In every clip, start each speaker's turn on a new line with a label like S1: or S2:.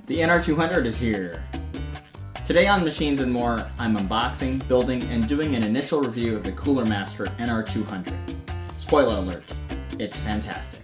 S1: The NR200 is here. Today on Machines and More, I'm unboxing, building, and doing an initial review of the Cooler Master NR200. Spoiler alert, it's fantastic.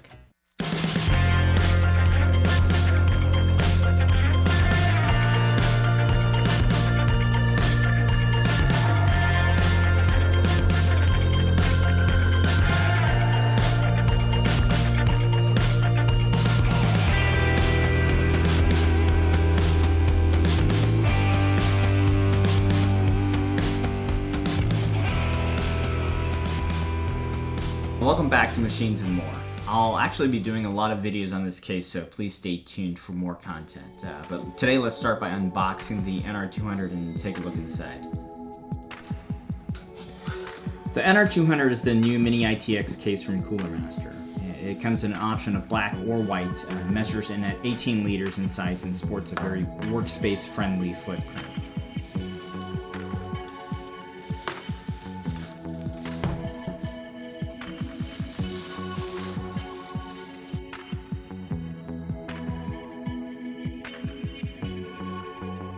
S1: Welcome back to Machines and More. I'll actually be doing a lot of videos on this case, so please stay tuned for more content. But today let's start by unboxing the NR200 and take a look inside. The NR200 is the new mini-ITX case from Cooler Master. It comes in an option of black or white, measures in at 18 liters in size, and sports a very workspace-friendly footprint.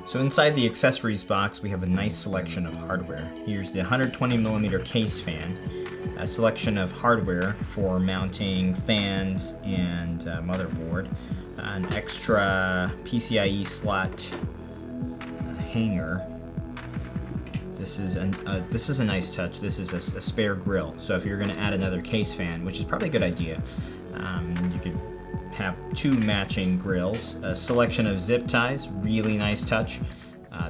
S1: So inside the accessories box, we have a nice selection of hardware. Here's the 120mm case fan, a selection of hardware for mounting fans and motherboard, an extra PCIe slot hanger. This is a nice touch. This is a spare grill. So if you're going to add another case fan, which is probably a good idea, you could have two matching grills, a selection of zip ties, really nice touch.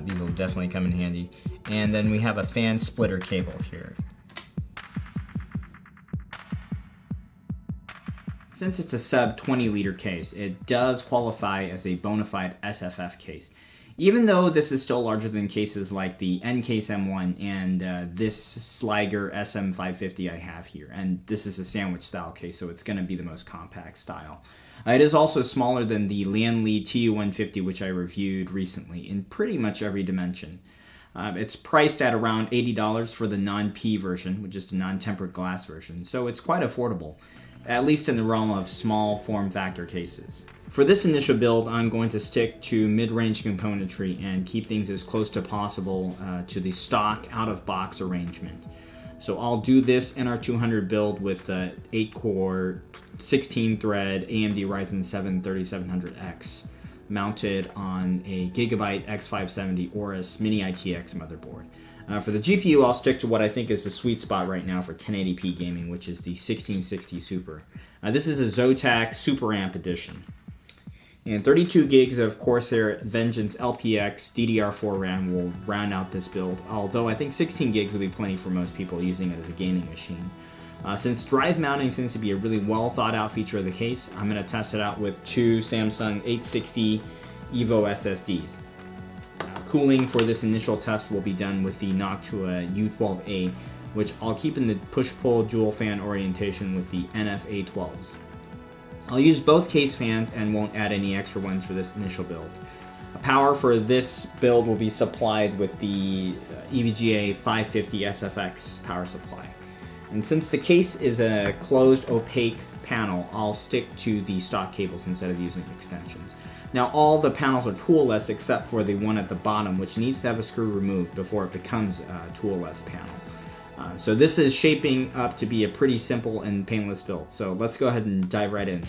S1: These will definitely come in handy. And then we have a fan splitter cable here. Since it's a sub 20 liter case, it does qualify as a bona fide SFF case. Even though this is still larger than cases like the N-Case M1 and this Sliger SM550 I have here. And this is a sandwich style case, so it's going to be the most compact style. It is also smaller than the Lian TU150, which I reviewed recently, in pretty much every dimension. It's priced at around $80 for the non-P version, which is the non-tempered glass version, so it's quite affordable, at least in the realm of small form factor cases. For this initial build, I'm going to stick to mid-range componentry and keep things as close to possible to the stock out-of-box arrangement. So I'll do this NR200 build with 8-core, 16-thread AMD Ryzen 7 3700X mounted on a Gigabyte X570 Aorus mini-ITX motherboard. For the GPU, I'll stick to what I think is the sweet spot right now for 1080p gaming, which is the 1660 Super. This is a Zotact Super Amp Edition. And 32 gigs of Corsair Vengeance LPX DDR4 RAM will round out this build, although I think 16 gigs will be plenty for most people using it as a gaming machine. Since drive mounting seems to be a really well thought out feature of the case, I'm going to test it out with two Samsung 860 EVO SSDs. Cooling for this initial test will be done with the Noctua U12A, which I'll keep in the push-pull dual fan orientation with the NF-A12s. I'll use both case fans and won't add any extra ones for this initial build. Power for this build will be supplied with the EVGA 550 SFX power supply. And since the case is a closed opaque panel, I'll stick to the stock cables instead of using extensions. Now all the panels are toolless except for the one at the bottom, which needs to have a screw removed before it becomes a toolless panel. So this is shaping up to be a pretty simple and painless build. So let's go ahead and dive right in.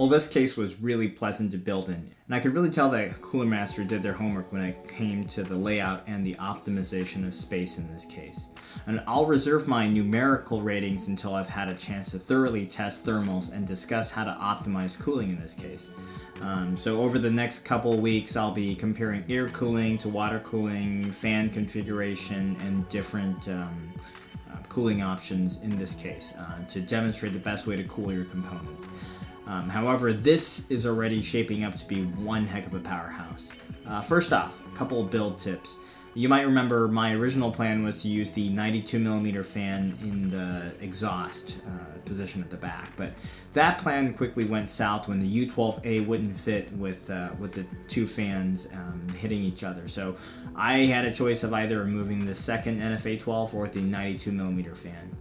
S1: Well, this case was really pleasant to build in, and I could really tell that Cooler Master did their homework when it came to the layout and the optimization of space in this case. And I'll reserve my numerical ratings until I've had a chance to thoroughly test thermals and discuss how to optimize cooling in this case. So over the next couple weeks, I'll be comparing air cooling to water cooling, fan configuration, and different cooling options in this case to demonstrate the best way to cool your components. However, this is already shaping up to be one heck of a powerhouse. First off, a couple of build tips. You might remember my original plan was to use the 92mm fan in the exhaust position at the back, but that plan quickly went south when the U12A wouldn't fit with the two fans hitting each other. So I had a choice of either removing the second NFA12 or the 92mm fan.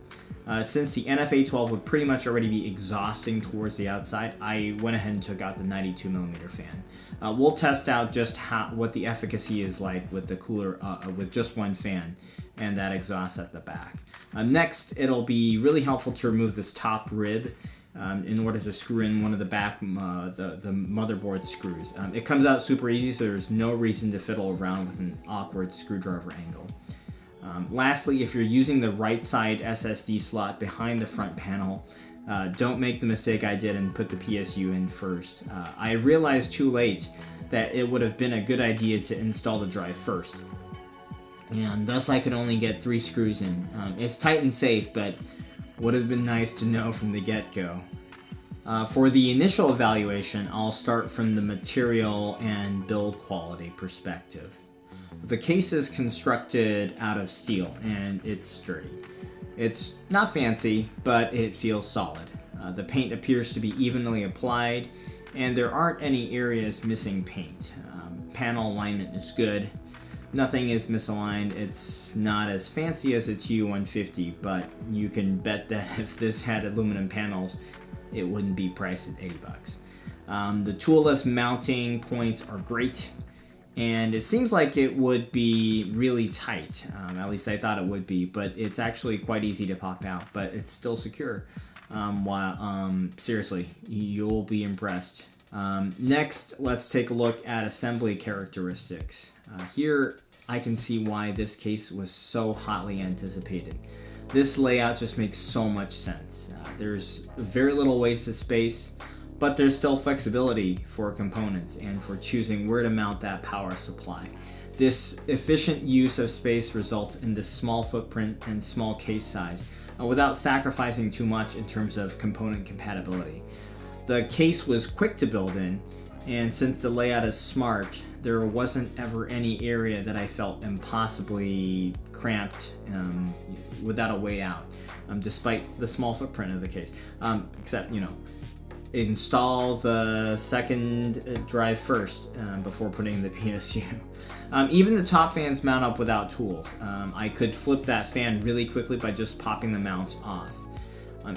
S1: Since the NFA12 would pretty much already be exhausting towards the outside, I went ahead and took out the 92mm fan. We'll test out just what the efficacy is like with the cooler with just one fan and that exhaust at the back. Next, it'll be really helpful to remove this top rib in order to screw in one of the back the motherboard screws. It comes out super easy, so there's no reason to fiddle around with an awkward screwdriver angle. Lastly, if you're using the right side SSD slot behind the front panel, don't make the mistake I did and put the PSU in first. I realized too late that it would have been a good idea to install the drive first, and thus I could only get 3 screws in. It's tight and safe, but would have been nice to know from the get-go. For the initial evaluation, I'll start from the material and build quality perspective. The case is constructed out of steel and it's sturdy. It's not fancy, but it feels solid. The paint appears to be evenly applied and there aren't any areas missing paint. Panel alignment is good. Nothing is misaligned. It's not as fancy as its U150, but you can bet that if this had aluminum panels, it wouldn't be priced at $80. The toolless mounting points are great. And it seems like it would be really tight, at least I thought it would be, but it's actually quite easy to pop out, but it's still secure. Seriously, you'll be impressed. Next, let's take a look at assembly characteristics. Here, I can see why this case was so hotly anticipated. This layout just makes so much sense. There's very little wasted space, but there's still flexibility for components and for choosing where to mount that power supply. This efficient use of space results in this small footprint and small case size without sacrificing too much in terms of component compatibility. The case was quick to build in, and since the layout is smart, there wasn't ever any area that I felt impossibly cramped without a way out, despite the small footprint of the case. Except, install the second drive first before putting the PSU. Even the top fans mount up without tools. I could flip that fan really quickly by just popping the mounts off.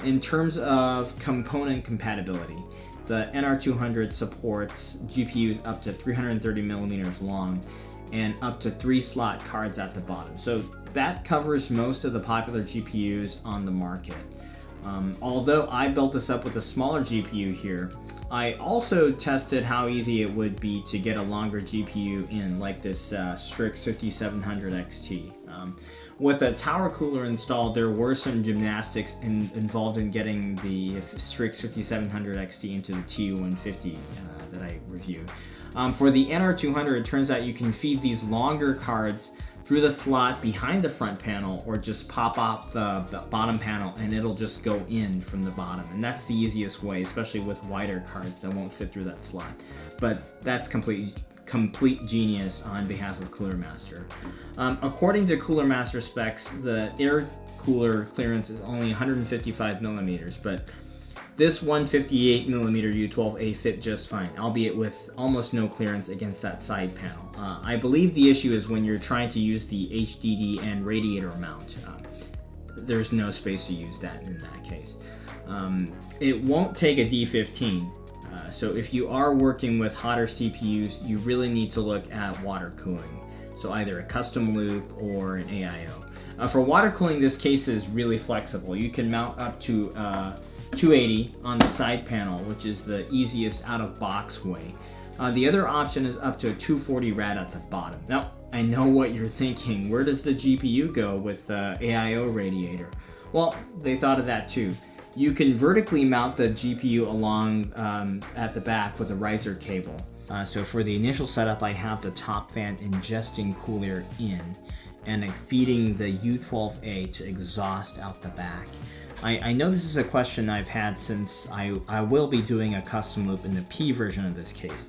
S1: In terms of component compatibility, the NR200 supports GPUs up to 330mm long and up to 3 slot cards at the bottom. So that covers most of the popular GPUs on the market. Although I built this up with a smaller GPU here, I also tested how easy it would be to get a longer GPU in, like this Strix 5700 XT. With a tower cooler installed, there were some gymnastics involved in getting the Strix 5700 XT into the TU150 that I reviewed. For the NR200, it turns out you can feed these longer cards through the slot behind the front panel, or just pop off the bottom panel and it'll just go in from the bottom. And that's the easiest way, especially with wider cards that won't fit through that slot. But that's complete genius on behalf of Cooler Master. According to Cooler Master specs, the air cooler clearance is only 155mm, but this 158mm U12A fit just fine, albeit with almost no clearance against that side panel. I believe the issue is when you're trying to use the HDD and radiator mount. There's no space to use that in that case. It won't take a D15, so if you are working with hotter CPUs, you really need to look at water cooling. So either a custom loop or an AIO. For water cooling, this case is really flexible. You can mount up to 280 on the side panel, which is the easiest out-of-box way. The other option is up to a 240 rad at the bottom. Now, I know what you're thinking. Where does the GPU go with the AIO radiator? Well, they thought of that too. You can vertically mount the GPU along at the back with a riser cable. So for the initial setup, I have the top fan ingesting cool air in and feeding the U12A to exhaust out the back. I know this is a question I've had since I will be doing a custom loop in the P version of this case.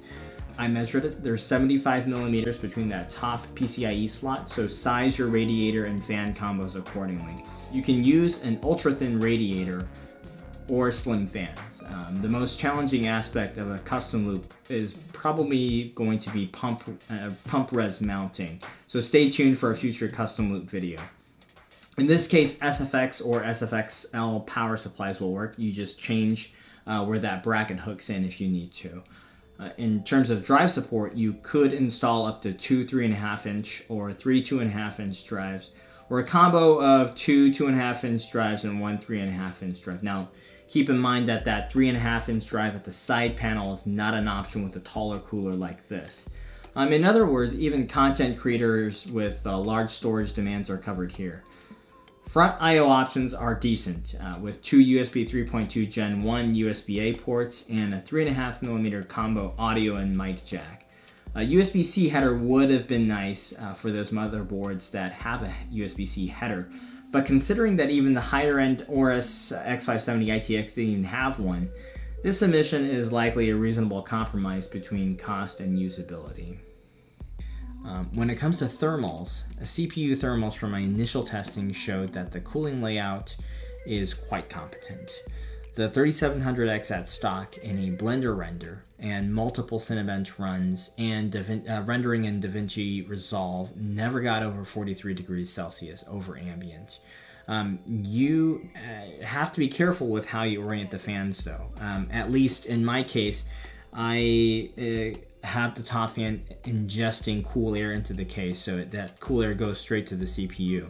S1: I measured it. There's 75 millimeters between that top PCIe slot, so size your radiator and fan combos accordingly. You can use an ultra-thin radiator or slim fans. The most challenging aspect of a custom loop is probably going to be pump res mounting, so stay tuned for a future custom loop video. In this case, SFX or SFXL power supplies will work. You just change where that bracket hooks in if you need to. In terms of drive support, you could install up to 2 3.5 inch or 3 2.5 inch drives, or a combo of 2 2.5 inch drives and 1 3.5 inch drive. Now, keep in mind that 3.5 inch drive at the side panel is not an option with a taller cooler like this. In other words, even content creators with large storage demands are covered here. Front I/O options are decent, with 2 USB 3.2 Gen 1 USB-A ports and a 3.5mm combo audio and mic jack. A USB-C header would have been nice for those motherboards that have a USB-C header, but considering that even the higher-end Aorus X570 ITX didn't even have one, this omission is likely a reasonable compromise between cost and usability. When it comes to thermals, CPU thermals from my initial testing showed that the cooling layout is quite competent. The 3700X at stock in a Blender render and multiple Cinebench runs and rendering in DaVinci Resolve never got over 43 degrees Celsius over ambient. You have to be careful with how you orient the fans though. At least in my case, I have the top fan ingesting cool air into the case, so that cool air goes straight to the CPU,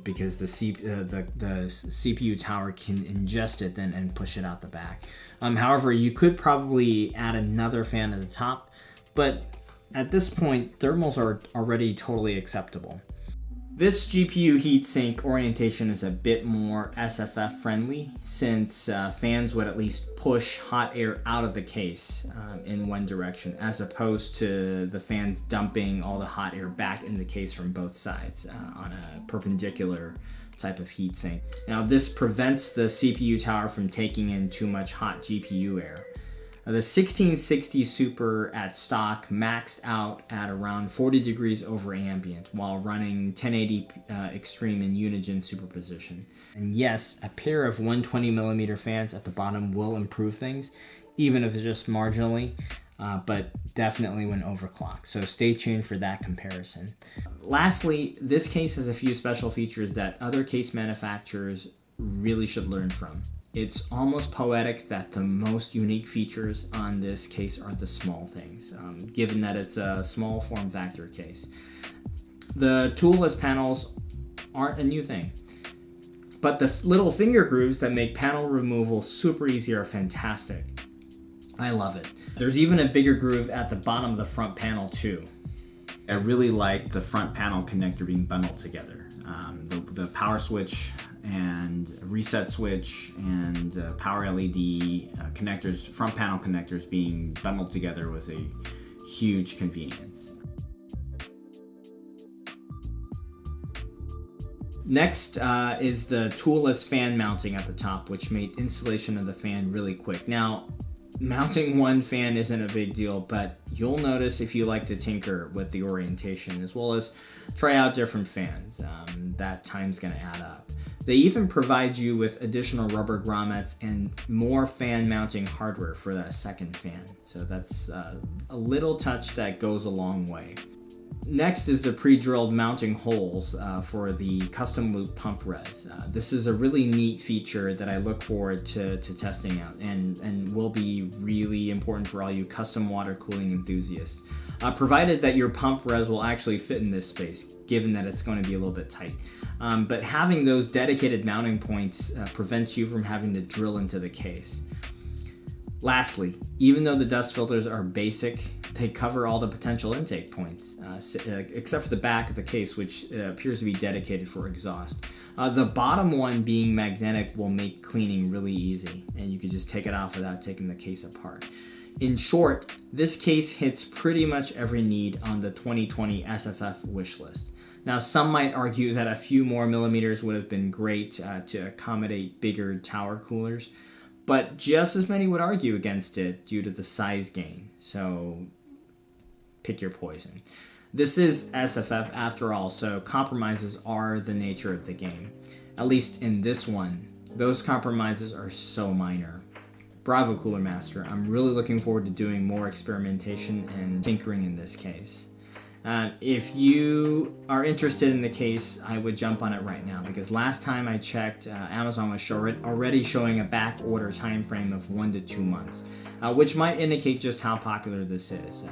S1: because the CPU tower can ingest it then and push it out the back. However, you could probably add another fan at the top, but at this point, thermals are already totally acceptable. This GPU heatsink orientation is a bit more SFF friendly, since fans would at least push hot air out of the case in one direction, as opposed to the fans dumping all the hot air back in the case from both sides on a perpendicular type of heatsink. Now, this prevents the CPU tower from taking in too much hot GPU air. The 1660 Super at stock maxed out at around 40 degrees over ambient while running 1080 Extreme in Unigine superposition. And yes, a pair of 120mm fans at the bottom will improve things, even if it's just marginally, but definitely when overclocked. So stay tuned for that comparison. Lastly, this case has a few special features that other case manufacturers really should learn from. It's almost poetic that the most unique features on this case are the small things, given that it's a small form factor case. The toolless panels aren't a new thing, but the little finger grooves that make panel removal super easy are fantastic. I love it. There's even a bigger groove at the bottom of the front panel too. I really like the front panel connector being bundled together. The power switch and reset switch and power LED connectors, front panel connectors being bundled together was a huge convenience. Next is the toolless fan mounting at the top, which made installation of the fan really quick. Now, mounting one fan isn't a big deal, but you'll notice if you like to tinker with the orientation as well as try out different fans, that time's gonna add up. They even provide you with additional rubber grommets and more fan mounting hardware for that second fan. So that's a little touch that goes a long way. Next is the pre-drilled mounting holes for the custom loop pump res. This is a really neat feature that I look forward to testing out and will be really important for all you custom water cooling enthusiasts. Provided that your pump res will actually fit in this space, given that it's going to be a little bit tight. But having those dedicated mounting points prevents you from having to drill into the case. Lastly, even though the dust filters are basic, they cover all the potential intake points, except for the back of the case, which appears to be dedicated for exhaust. The bottom one being magnetic will make cleaning really easy, and you can just take it off without taking the case apart. In short, this case hits pretty much every need on the 2020 SFF wish list. Now, some might argue that a few more millimeters would have been great to accommodate bigger tower coolers, but just as many would argue against it due to the size gain. So pick your poison. This is SFF after all, so compromises are the nature of the game. At least in this one, those compromises are so minor. Bravo, Cooler Master. I'm really looking forward to doing more experimentation and tinkering in this case. If you are interested in the case, I would jump on it right now, because last time I checked, Amazon was already showing a back order time frame of 1 to 2 months, which might indicate just how popular this is.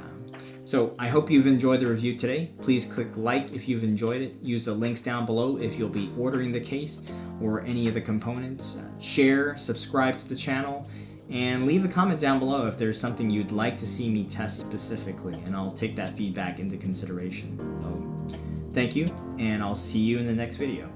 S1: So I hope you've enjoyed the review today. Please click like if you've enjoyed it. Use the links down below if you'll be ordering the case or any of the components. Share, subscribe to the channel, and leave a comment down below if there's something you'd like to see me test specifically, and I'll take that feedback into consideration. So, thank you, and I'll see you in the next video.